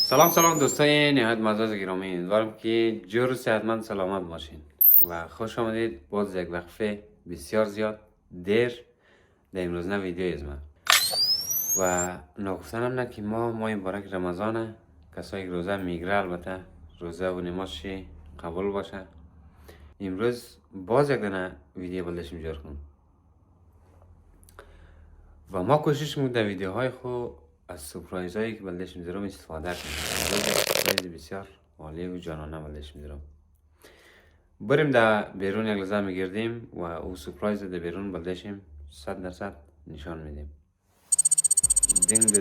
سلام دوستای نهایت معزز گرامی، امیدوارم که جور و صحتمند سلامت باشین و خوش آمدید باز یک وقفه بسیار زیاد دیر در این روزنه ویدیو از من و نگفتنم نه که ماه مبارک رمضانه. کسایی که روزه میگیره البته روزه و نمازش قبول باشه. امروز باز یک دنه ویدیو بلدشیم جور کنم و ما کوشش میکنیم در ویدیوهای خود از سپرایز هایی که بلدش میذارم استفاده کنیم. سپرایز بسیار عالی و جانانه بلدش میذارم. بریم در بیرون یک لحظه میگردیم و او سپرایز در بیرون بلدشیم 100% نشان میدیم. دینگ دینگ.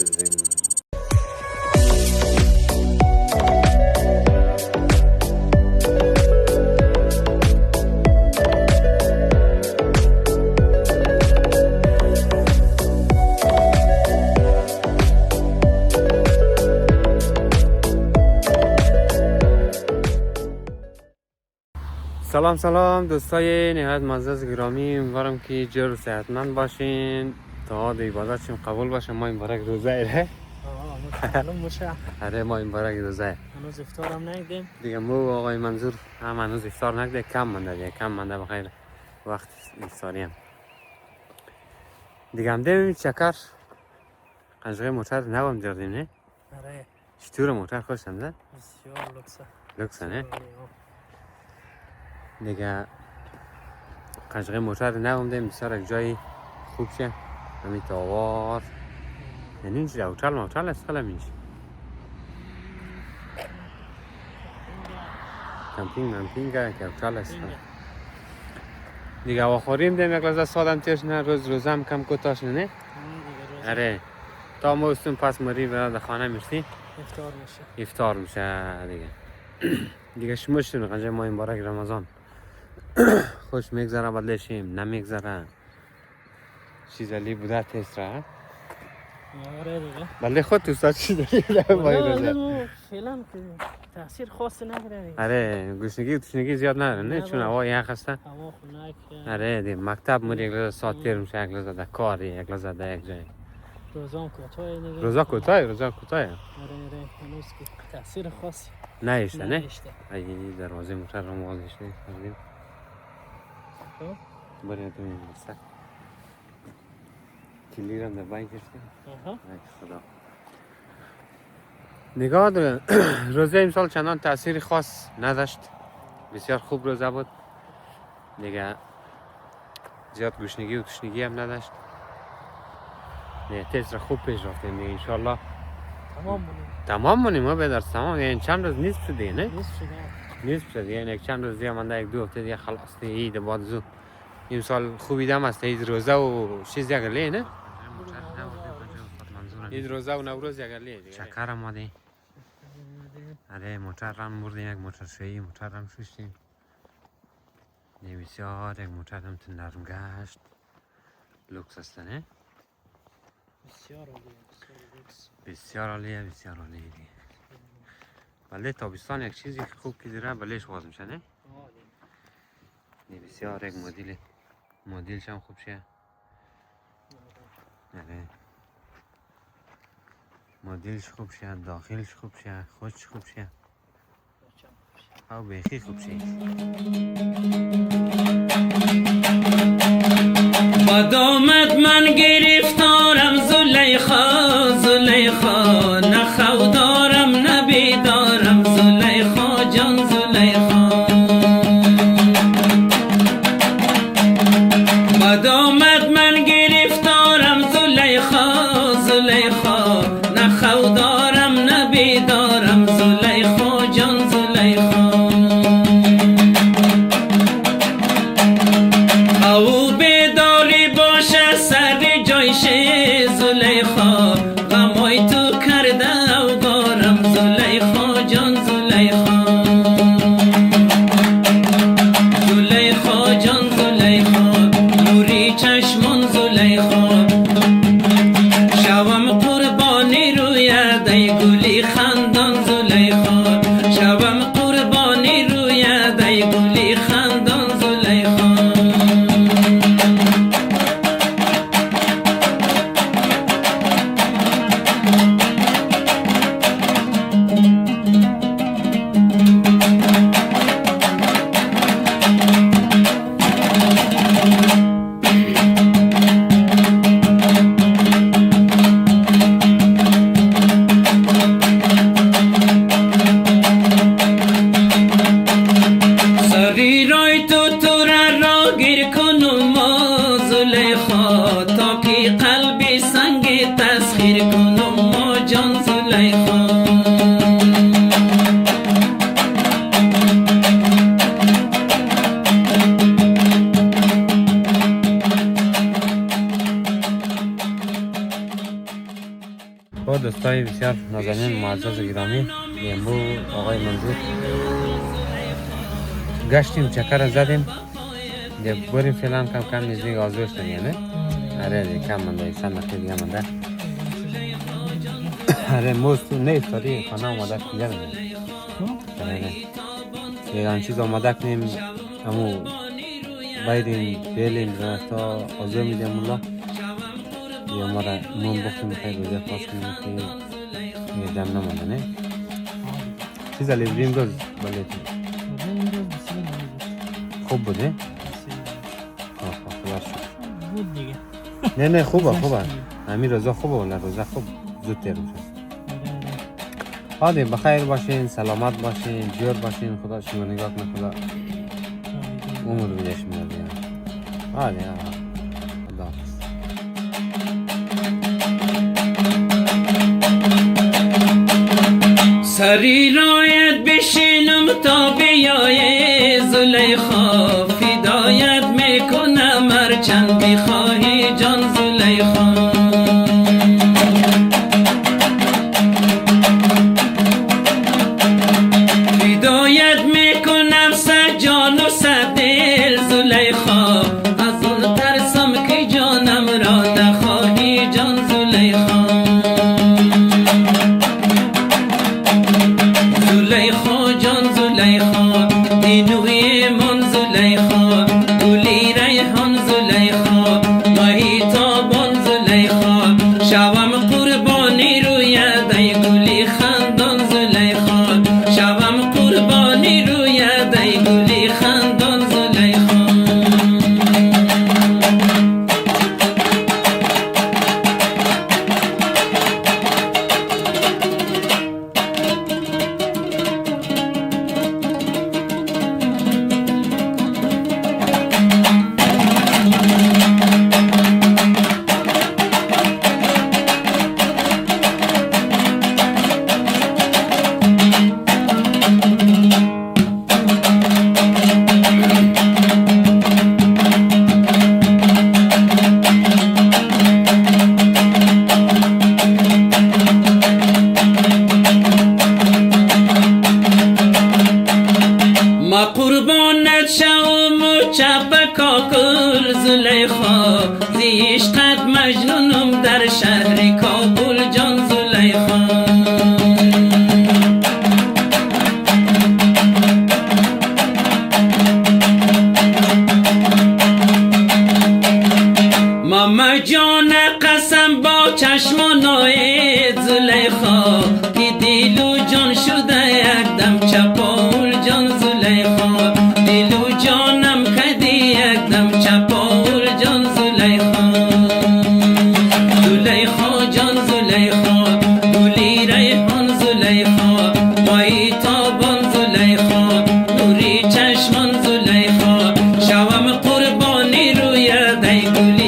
سلام دوستای نهایت معزز گرامی، امیدوارم که جور و صحتمند باشین تا د عبادتشون قبول باشه. ما این بارک روزه ایره معلوم باشه. آره ما این بارک روزه هنوز افطارم نکردیم دیگه. مو آقای منظور هم هنوز افطار نکرده، کم مونده بخیر وقت افطاری هم دیگه. هم دیم چکر قنجقه موتر نوام جردیم نه؟ آره چطور موتر خوش هم ده؟ بسیار لکسه نه؟ دیگه قنجقه موتر نوام دیم بسیار یک جای خوب شه. همین تاوار یعنی اینجا اوتال است خیلی میشه. کمپینگ که اوتال است دیگه. آخریم دیم یک لحظه سادم تیش نه، روزم کم کتاش نه؟ آره تا ما استون پس مری برای خانه میرسی افطار میشه دیگه. دیگه شمشتون قنجه ما این بارک رمضان خوش میگذره بلدشیم نمیگذره چیزالی بوده تیست را آره دیگه. بله خود تو ساعت چی داری فعلا که تاثیر خاصی نگیره. آره گوشنگی و تشنگی زیاد نداره نه، چون هوا یخ هسته. هوا خنک. آره دیگه مکتب مری یک لحظه ساعت تیر میشه، یک لحظه در کاری، یک لحظه در یک جای. روزام کوتاه دیگه. روزا کوتاه آره هنوز که تاثیر خاصی نایشته نه. ای دروازه موتر رو موازش کردیم. برای تو این بسته کلی رو در بین کشتیم. خدا نگاه داره. روزه امسال چندان تاثیر خاص نداشت، بسیار خوب روزه بود دیگه. زیاد گوشنگی و تشنگی هم نداشت. نه تیز را خوب پیش رفتیم دیگه انشالله. تمام مونیم ما به درس تمام. یعنی چند روز نیست شده نه؟ نیست شده یعنی یک چند روز دیگه مانده، یک دو هفته دیگه خلاص دیگه عید بعد زود امسال خوبی دم است. عید روزه و چیز اگر لی نه؟ عید روزه و نوروز اگر لی دیگه. شکر آماده. آره موتر هم بردیم، یک موتر شویی موتر هم شوشتیم. نه بسیار یک موتر هم تو نرم گشت. لوکس است نه؟ بسیار عالیه دیگه. بله تابستان یک چیزی خوب که دیره بلهش باز میشه نه؟ بسیار یک مدلش هم خوب شه. مدلش خوب شه، داخلش خوب شه، خودش خوب شه او بیخی خوب شه. بادامت من گرفتارم زلیخا نه دارم نه بیدارم زلیخا جان زلیخا. بادامت من گرفتارم زلیخا نه دارم نه بیدارم زلیخا جان زلیخا. او بیداری باشه سر جایشه زلیخا، غمای تو کرده و گارم زلیخا جان زلیخا. زلیخا جان زلیخا نوری چشمان زلیخا. شوم قربانی روی دی گلی خندان زلیخا. شوم قربانی روی دی گلی خندان زلیخا. های بسیار نازنین معزز و گرامی، امرو آقای منظور گشتیم چکر زدیم دیگه بریم فعلا کم کم نزدیک آزوش یعنی آره دیگه کم منده چند دیگه منده آره موز تو نیفتاری خانه آماده کنیم آره یه چیز آماده کنیم امو بایدیم بیلیم تا آزو میدیم الله یه ما را مون بختیم خیلی روزه خواست کنیم که یه دم نمانده نه چیز لیوریم روز بلیتیم خوب بوده؟ خلاص شد بود دیگه نه خوبه همین روزا خوبه ولی روزا خوب زود تیر میشه آدم بخیر باشین سلامت باشین جور باشین خدا شما نگاه کنه خدا عمر بدهش میاد آدم خدا سری رایت بشینم تا بیای زلیخا فدایت میکنم هرچند بخواهی جان زلیخا فدایت میکنم صد جان و صد دل زلیخا از اون ترسم که جانم را نخواهی جان زلیخا زلیخا جان زلیخا دینوی من زلیخا گلی ریحان زلیخا ماهی تابان زلیخا شوم قربانی روی دی گلی خندان زلیخا شوم قربانی روی دی گلی خندان زلیخا ما قربانت شوم و چپ کاکل زلیخا زی عشقت مجنونم در شهر کابل جان زلیخا ماما جان قسم با چشمانایت زلیخا که دل و جان شده یک دم چپاول جان زلیخا دل و جانم کدی یک دم چپاول جان زلیخا زلیخا جان زلیخا گلی ریحان زلیخا مایی تابان زلیخا نوری چشمان زلیخا شوم قربانی روی دی گلی